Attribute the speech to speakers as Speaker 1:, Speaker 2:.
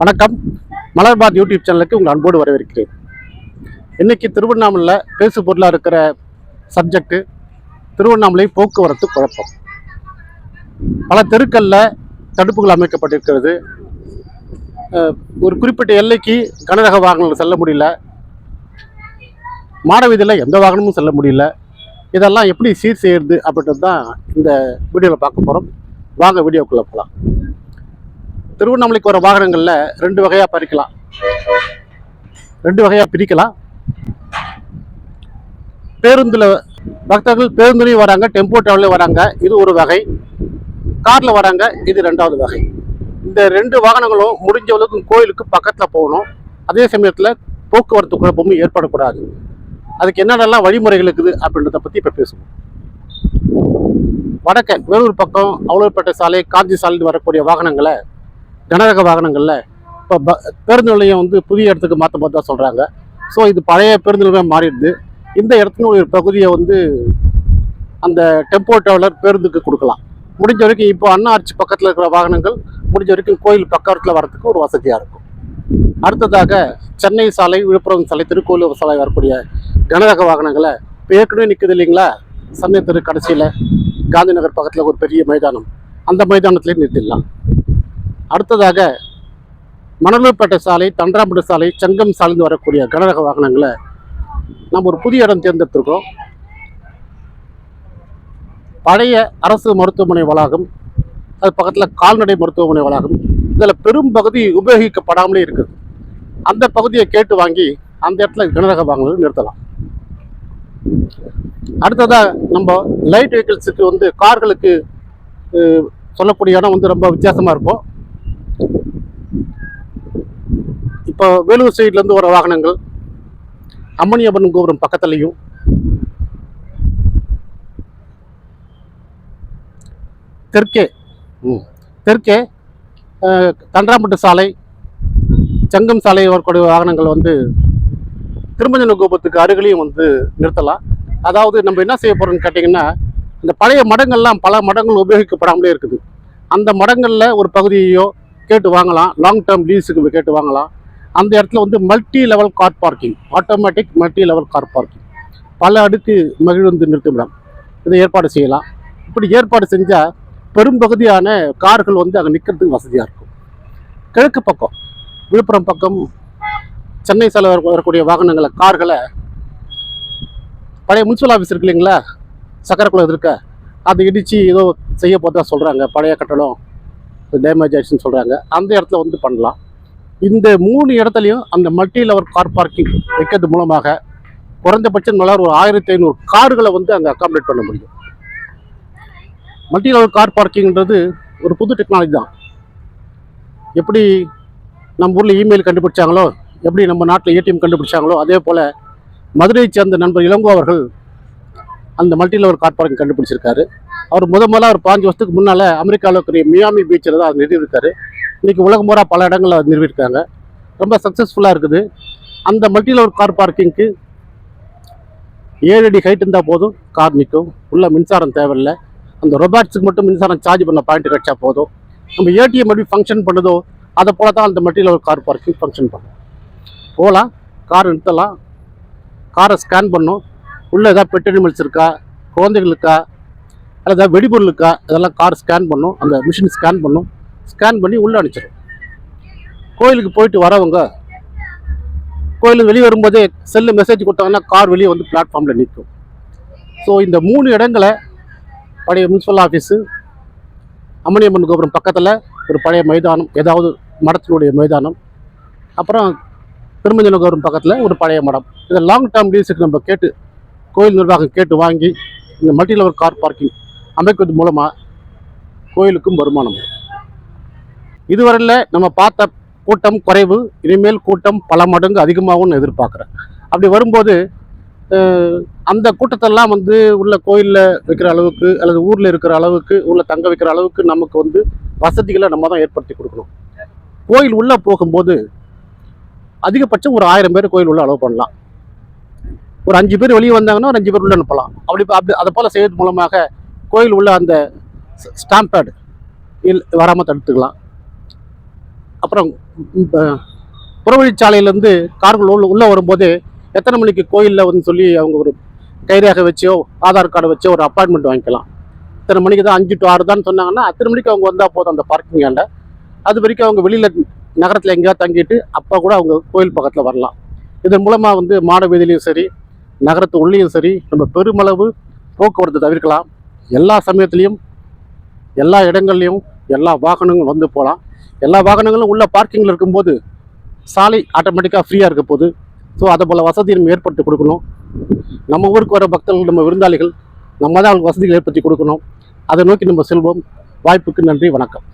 Speaker 1: வணக்கம். மலர்பாத் யூடியூப் சேனலுக்கு உங்கள் அன்போடு வரவேற்கிறேன். இன்னைக்கு திருவண்ணாமலையில் பேசு பொருளாக இருக்கிற சப்ஜெக்ட் திருவண்ணாமலை போக்குவரத்து குழப்பம். பல தெருக்களில் தடுப்புகள் அமைக்கப்பட்டிருக்கிறது. ஒரு குறிப்பிட்ட எல்லைக்கு கனரக வாகனங்கள் செல்ல முடியல, மாட வீதியில் எந்த வாகனமும் செல்ல முடியல. இதெல்லாம் எப்படி சீர் செய்யறது அப்படின்றது தான் இந்த வீடியோவில் பார்க்க போகிறோம். வாங்க வீடியோக்குள்ளே போகலாம். திருவண்ணாமலைக்கு வர வாகனங்களில் ரெண்டு வகையாக பிரிக்கலாம். பேருந்தில் பக்தர்கள் பேருந்துலையும் வராங்க, டெம்போ டிராவலையும் வராங்க, இது ஒரு வகை. காரில் வராங்க, இது ரெண்டாவது வகை. இந்த ரெண்டு வாகனங்களும் முடிஞ்ச அளவுக்கு கோயிலுக்கு பக்கத்தில் போகணும். அதே சமயத்தில் போக்குவரத்து குழப்பமும் ஏற்படக்கூடாது. அதுக்கு என்னென்னலாம் வழிமுறைகள் இருக்குது அப்படின்றத பற்றி இப்போ பேசுவோம். வடக்க வேலூர் பக்கம் அவ்வளோப்பேட்டை சாலை, காஞ்சி சாலைன்னு வரக்கூடிய வாகனங்களை, கனரக வாகனங்களில் இப்போ பேருந்து நிலையம் புதிய இடத்துக்கு மாற்ற தான் சொல்கிறாங்க. ஸோ இது பழைய பேருந்து நிலையம் மாறிடுது. இந்த இடத்துல ஒரு பகுதியை அந்த டெம்போ டிராவலர் பேருந்துக்கு கொடுக்கலாம். முடிஞ்ச வரைக்கும் இப்போ அண்ணா ஆர்ச்சி பக்கத்தில் இருக்கிற வாகனங்கள் முடிஞ்ச வரைக்கும் கோயில் பக்கத்தில் வரதுக்கு ஒரு வசதியாக இருக்கும். அடுத்ததாக சென்னை சாலை, விழுப்புரம் சாலை, திருக்கோயிலூர் சாலை வரக்கூடிய கனரக வாகனங்களை இப்போ ஏற்கனவே நிற்குது இல்லைங்களா, சமய தெரு கடைசியில் காந்தி நகர் பக்கத்தில் ஒரு பெரிய மைதானம், அந்த மைதானத்துலேயே நிறுத்திடலாம். அடுத்ததாக மணலூர்பேட்டை சாலை, தண்டராம்பட்டு சாலை, சங்கம் சாலைந்து வரக்கூடிய கனரக வாகனங்களை நம்ம ஒரு புதிய இடம் தேர்ந்தெடுத்திருக்கோம். பழைய அரசு மருத்துவமனை வளாகம், அது பக்கத்தில் கால்நடை மருத்துவமனை வளாகம், இதில் பெரும் பகுதி உபயோகிக்கப்படாமலே இருக்குது. அந்த பகுதியை கேட்டு வாங்கி அந்த இடத்துல கனரக வாகனங்கள் நிறுத்தலாம். அடுத்ததாக நம்ம லைட் வெஹிக்கிள்ஸுக்கு கார்களுக்கு சொல்லக்கூடிய இடம் ரொம்ப வித்தியாசமாக இருக்கும். இப்போ வேலூர் சைட்லேருந்து வர வாகனங்கள் அம்மணியப்பன் கோபுரம் பக்கத்துலையும், தெற்கே தண்டராம்பட்டு சாலை, சங்கம் சாலை வரக்கூடிய வாகனங்கள் திருமஞ்சன கோபுரத்துக்கு அருகிலையும் நிறுத்தலாம். அதாவது நம்ம என்ன செய்ய போகிறோம்னு கேட்டிங்கன்னா, இந்த பழைய மடங்கள்லாம் பல மடங்கள் உபயோகிக்கப்படாமலே இருக்குது. அந்த மடங்களில் ஒரு பகுதியையோ கேட்டு வாங்கலாம், லாங் டேர்ம் லீஸுக்கு கேட்டு வாங்கலாம். அந்த இடத்துல multi level car parking, automatic multi level car parking, பல அடுக்கு மகிழ்ந்து நிறுத்துமிடம், இதை ஏற்பாடு செய்யலாம். இப்படி ஏற்பாடு செஞ்சால் பெரும்பகுதியான கார்கள் அங்கே நிற்கிறதுக்கு வசதியாக இருக்கும். கிழக்கு பக்கம் விழுப்புரம் பக்கம் சென்னை சாலை வரக்கூடிய வாகனங்களை, கார்களை பழைய முனிசிபல் ஆஃபீஸ் இருக்கு இல்லைங்களா, சக்கரக்குளம் இருக்க, அதை இடித்து ஏதோ செய்ய போதா சொல்கிறாங்க, பழைய கட்டடம் டேமேஜ் ஆயிடுச்சுன்னு சொல்கிறாங்க. அந்த இடத்துல பண்ணலாம். இந்த 3 இடத்துலையும் அந்த மல்டி லெவல் கார் பார்க்கிங் வைக்கிறது மூலமாக குறைந்தபட்சம் ஒரு 1500 கார்களை அங்கே அக்காமடேட் பண்ண முடியும். மல்டி லெவல் கார் பார்க்கிங்கிறது ஒரு புது டெக்னாலஜி தான். எப்படி நம்ம ஊரில் இமெயில் கண்டுபிடிச்சாங்களோ, எப்படி நம்ம நாட்டில் ஏடிஎம் கண்டுபிடிச்சாங்களோ, அதே போல் மதுரையை சேர்ந்த நண்பர் இளங்கோ அவர்கள் அந்த மல்டி லெவல் கார் பார்க்கிங் கண்டுபிடிச்சிருக்காரு. அவர் முதல்ல ஒரு 5 வருஷத்துக்கு முன்னால் அமெரிக்காவில் இருக்கிற மியாமி பீச்சில் தான் அது நிறுவிருக்காரு. இன்றைக்கி உலகம் பூரா பல இடங்களில் அது நிறுவிருக்காங்க. ரொம்ப சக்ஸஸ்ஃபுல்லாக இருக்குது. அந்த மல்டி லெவல் கார் பார்க்கிங்க்கு 7 அடி ஹைட் இருந்தால் போதும், கார் நிற்கும். உள்ள மின்சாரம் தேவையில்லை. அந்த ரொபாட்ஸுக்கு மட்டும் மின்சாரம் சார்ஜ் பண்ண பாயிண்ட் கிடைச்சா போதும். நம்ம ஏடிஎம் எப்படி ஃபங்க்ஷன் பண்ணுதோ அதை போல தான் அந்த multi level car parking function பண்ணும். போகலாம், கார் நிறுத்தலாம், காரை ஸ்கேன் பண்ணும். உள்ளே ஏதாவது பெட் அனிமல்ஸ் இருக்கா, குழந்தைகள் இருக்கா, அல்லது ஏதாவது வெடிபொருள் இருக்கா, அதெல்லாம் கார் ஸ்கேன் பண்ணும். அந்த மிஷின் ஸ்கேன் பண்ணும். ஸ்கேன் பண்ணி உள்ளே அனுப்பிச்சிடும். கோயிலுக்கு போயிட்டு வரவங்க கோயிலுக்கு வெளியே வரும்போதே செல்லு மெசேஜ் கொடுத்தாங்கன்னா கார் வெளியே பிளாட்ஃபார்மில் நிற்கும். ஸோ இந்த 3 இடங்களை, பழைய முனிசிபல் ஆஃபீஸு, அம்மணியம்மன் கோபுரம் பக்கத்தில் ஒரு பழைய மைதானம், ஏதாவது மடத்தினுடைய மைதானம், அப்புறம் திருமஞ்சன கோபுரம் பக்கத்தில் ஒரு பழைய மடம், இதை லாங் டேர்ம் லீஸுக்கு நம்ம கேட்டு கோயில் நிர்வாகம் கேட்டு வாங்கி இந்த மல்டி லெவல் கார் பார்க்கிங் அமைக்கிறது மூலமாக கோயிலுக்கும் வருமானம். இதுவரையில் நம்ம பார்த்த கூட்டம் குறைவு, இனிமேல் கூட்டம் பல மடங்கு அதிகமாகும்னு எதிர்பார்க்குறேன். அப்படி வரும்போது அந்த கூட்டத்தெல்லாம் உள்ள கோயிலில் வைக்கிற அளவுக்கு அல்லது ஊரில் இருக்கிற அளவுக்கு, உள்ள தங்க வைக்கிற அளவுக்கு நமக்கு வசதிகளை நம்ம தான் ஏற்படுத்தி கொடுக்கணும். கோயில் உள்ளே போகும்போது அதிகபட்சம் ஒரு 1000 பேர் கோயில் உள்ள அலோவ் பண்ணலாம். ஒரு 5 பேர் வெளியே வந்தாங்கன்னா ஒரு 5 பேர் உள்ள அனுப்பலாம். அப்படி அதை போல் செய்வது மூலமாக கோயில் உள்ள அந்த ஸ்டாம்பேட் வராமல் தடுத்துக்கலாம். அப்புறம் புறவழிச்சாலையிலேருந்து கார்கள் உள்ளே வரும்போது எத்தனை மணிக்கு கோயிலில் வந்து சொல்லி அவங்க ஒரு கைரேகை வச்சோ ஆதார் கார்டை வச்சோ ஒரு அப்பாயின்மெண்ட் வாங்கிக்கலாம். இத்தனை மணிக்கு தான் 5 to 6 தான் சொன்னாங்கன்னா அத்தனை மணிக்கு அவங்க வந்தால் போதும் அந்த பார்க்கிங் ஆண்ட. அது வரைக்கும் அவங்க வெளியில் நகரத்தில் எங்கேயாவது தங்கிட்டு அப்போ கூட அவங்க கோயில் பக்கத்தில் வரலாம். இதன் மூலமாக வந்து மாட வீதியிலையும் சரி நகரத்து உள்ளேயும் சரி நம்ம பெருமளவு போக்குவரத்து தவிர்க்கலாம். எல்லா சமயத்துலேயும் எல்லா இடங்கள்லையும் எல்லா வாகனங்களும் வந்து போகலாம். எல்லா வாகனங்களும் உள்ள பார்க்கிங்கில் இருக்கும்போது சாலை ஆட்டோமேட்டிக்காக ஃப்ரீயாக இருக்க போகுது. ஸோ அதை போல் வசதியை நம்ம ஏற்படுத்தி கொடுக்கணும். நம்ம ஊருக்கு வர பக்தர்கள், நம்ம விருந்தாளிகள், நம்ம தான் அவங்களுக்கு வசதிகள் ஏற்படுத்தி கொடுக்கணும். அதை நோக்கி நம்ம செல்வோம். வாய்ப்புக்கு நன்றி, வணக்கம்.